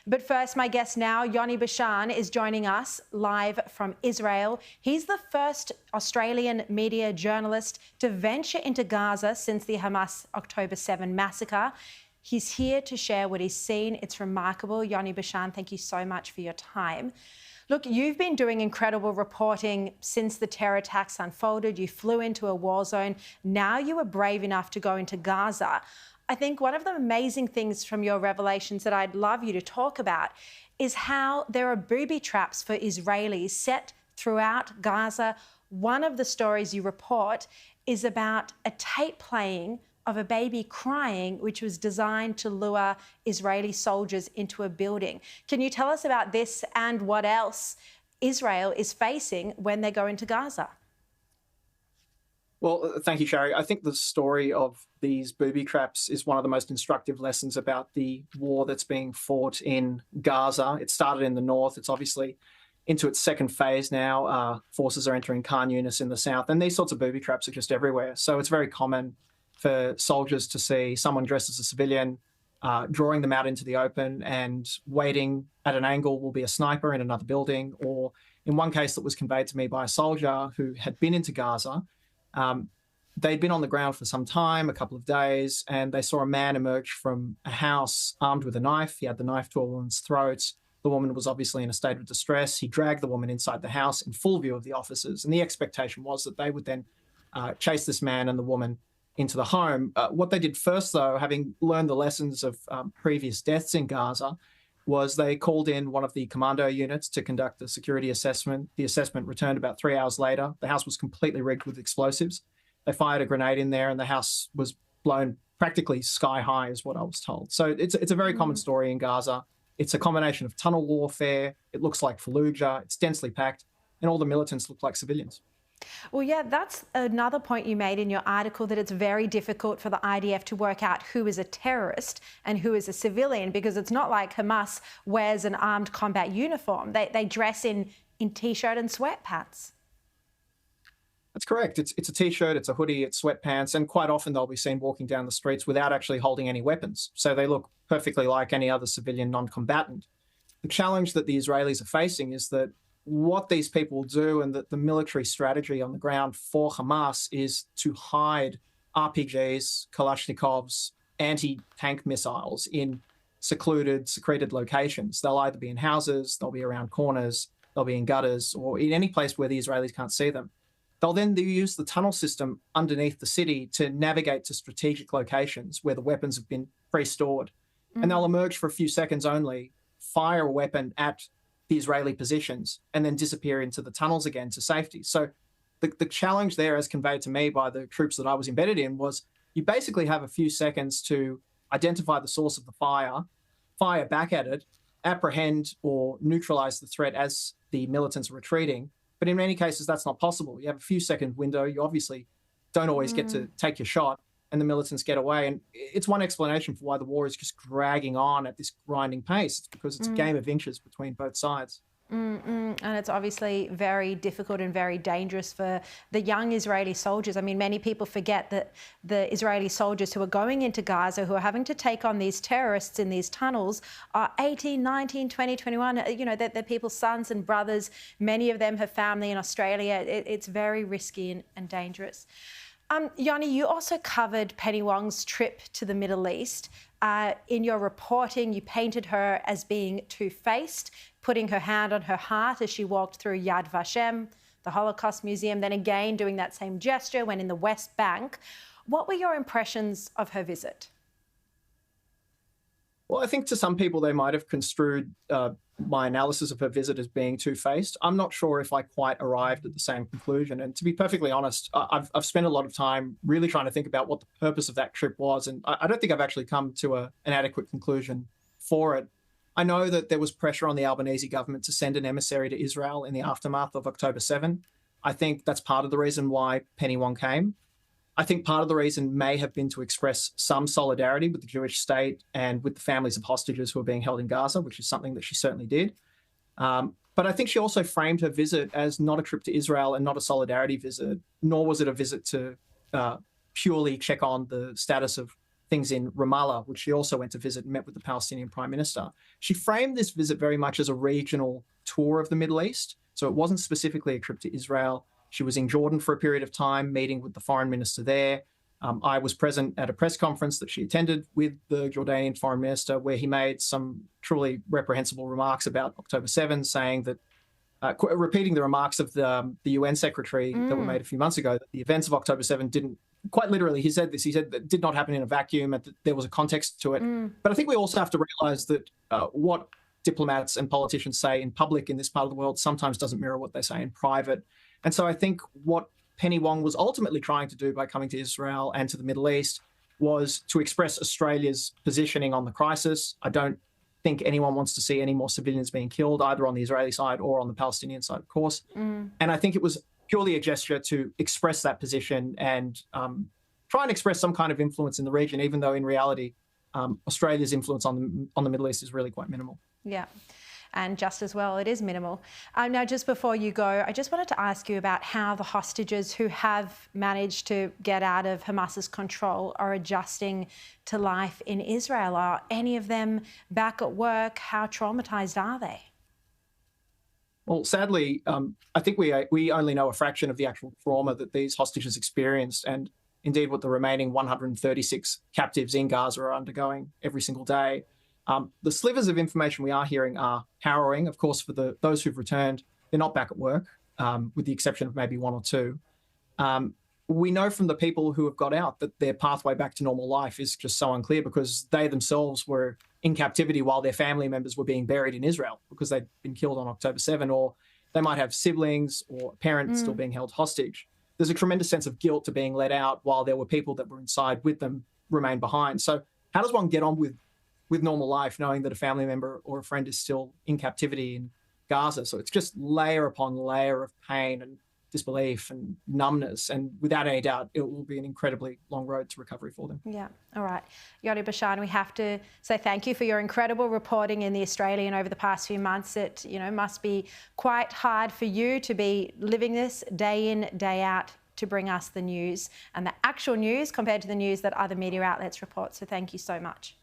But first, my guest now, Yoni Bashan, is joining us live from Israel. He's the first Australian media journalist to venture into Gaza since the Hamas October 7 massacre. He's here to share what he's seen. It's remarkable. Yoni Bashan, thank you so much for your time. Look, you've been doing incredible reporting since the terror attacks unfolded. You flew into a war zone. Now you were brave enough to go into Gaza. I think one of the amazing things from your revelations that I'd love you to talk about is how there are booby traps for Israelis set throughout Gaza. One of the stories you report is about a tape playing of a baby crying, which was designed to lure Israeli soldiers into a building. Can you tell us about this and what else Israel is facing when they go into Gaza? Well, thank you, Shari. I think the story of these booby traps is one of the most instructive lessons about the war that's being fought in Gaza. It started in the north. It's obviously into its second phase now. Forces are entering Khan Yunis in the south, and these sorts of booby traps are just everywhere. So it's very common for soldiers to see someone dressed as a civilian, drawing them out into the open, and waiting at an angle will be a sniper in another building. Or in one case that was conveyed to me by a soldier who had been into Gaza, they'd been on the ground for some time, a couple of days, and they saw a man emerge from a house armed with a knife. He had the knife to a woman's throat. The woman was obviously in a state of distress. He dragged the woman inside the house in full view of the officers, and the expectation was that they would then chase this man and the woman into the home. What they did first, though, having learned the lessons of previous deaths in Gaza, was they called in one of the commando units to conduct a security assessment. The assessment returned about 3 hours later. The house was completely rigged with explosives. They fired a grenade in there and the house was blown practically sky high, is what I was told. So it's a very common story in Gaza. It's a combination of tunnel warfare. It looks like Fallujah. It's densely packed, and all the militants look like civilians. Well, yeah, that's another point you made in your article, that it's very difficult for the IDF to work out who is a terrorist and who is a civilian, because it's not like Hamas wears an armed combat uniform. They dress in T-shirt and sweatpants. That's correct. It's a T-shirt, it's a hoodie, it's sweatpants, and quite often they'll be seen walking down the streets without actually holding any weapons. So they look perfectly like any other civilian non-combatant. The challenge that the Israelis are facing is that what these people do, and that the military strategy on the ground for Hamas, is to hide RPGs, Kalashnikovs, anti-tank missiles in secreted locations. They'll either be in houses, they'll be around corners, they'll be in gutters, or in any place where the Israelis can't see them. They'll then use the tunnel system underneath the city to navigate to strategic locations where the weapons have been pre-stored. And they'll emerge for a few seconds only, fire a weapon at the Israeli positions, and then disappear into the tunnels again to safety. So the challenge there, as conveyed to me by the troops that I was embedded in, was you basically have a few seconds to identify the source of the fire back at it, apprehend or neutralize the threat as the militants are retreating. But in many cases, that's not possible. You have a few second window. You obviously don't always get to take your shot, and the militants get away. And it's one explanation for why the war is just dragging on at this grinding pace. It's because it's a game of inches between both sides. And it's obviously very difficult and very dangerous for the young Israeli soldiers. I mean, many people forget that the Israeli soldiers who are going into Gaza, who are having to take on these terrorists in these tunnels, are 18, 19, 20, 21. You know, they're people's sons and brothers. Many of them have family in Australia. It's very risky and dangerous. Yoni, you also covered Penny Wong's trip to the Middle East. In your reporting, you painted her as being two-faced, putting her hand on her heart as she walked through Yad Vashem, the Holocaust Museum, then again doing that same gesture when in the West Bank. What were your impressions of her visit? Well, I think to some people they might have construed my analysis of her visit as being two-faced. I'm not sure if I quite arrived at the same conclusion. And to be perfectly honest, I've spent a lot of time really trying to think about what the purpose of that trip was. And I don't think I've actually come to an adequate conclusion for it. I know that there was pressure on the Albanese government to send an emissary to Israel in the aftermath of October 7. I think that's part of the reason why Penny Wong came. I think part of the reason may have been to express some solidarity with the Jewish state and with the families of hostages who are being held in Gaza, which is something that she certainly did. But I think she also framed her visit as not a trip to Israel and not a solidarity visit, nor was it a visit to purely check on the status of things in Ramallah, which she also went to visit and met with the Palestinian Prime Minister. She framed this visit very much as a regional tour of the Middle East. So it wasn't specifically a trip to Israel. She was in Jordan for a period of time, meeting with the foreign minister there. I was present at a press conference that she attended with the Jordanian foreign minister, where he made some truly reprehensible remarks about October 7, saying that, repeating the remarks of the UN secretary that were made a few months ago, that the events of October 7 didn't, quite literally, he said this, he said that did not happen in a vacuum, and that there was a context to it. But I think we also have to realize that what diplomats and politicians say in public in this part of the world sometimes doesn't mirror what they say in private. And so I think what Penny Wong was ultimately trying to do by coming to Israel and to the Middle East was to express Australia's positioning on the crisis. I don't think anyone wants to see any more civilians being killed, either on the Israeli side or on the Palestinian side, of course. And I think it was purely a gesture to express that position and try and express some kind of influence in the region, even though in reality, Australia's influence on the Middle East is really quite minimal. Yeah. And just as well, it is minimal. Now, just before you go, I just wanted to ask you about how the hostages who have managed to get out of Hamas's control are adjusting to life in Israel. Are any of them back at work? How traumatised are they? Well, sadly, I think we only know a fraction of the actual trauma that these hostages experienced, and indeed what the remaining 136 captives in Gaza are undergoing every single day. The slivers of information we are hearing are harrowing. Of course, for those who've returned, they're not back at work, with the exception of maybe one or two. We know from the people who have got out that their pathway back to normal life is just so unclear, because they themselves were in captivity while their family members were being buried in Israel because they'd been killed on October 7, or they might have siblings or parents still being held hostage. There's a tremendous sense of guilt to being let out while there were people that were inside with them remain behind. So how does one get on with normal life knowing that a family member or a friend is still in captivity in Gaza? So it's just layer upon layer of pain and disbelief and numbness, and without any doubt it will be an incredibly long road to recovery for them. Yeah. All right. Yoni Bashan, we have to say thank you for your incredible reporting in The Australian over the past few months. It must be quite hard for you to be living this day in, day out, to bring us the news and the actual news compared to the news that other media outlets report. So thank you so much.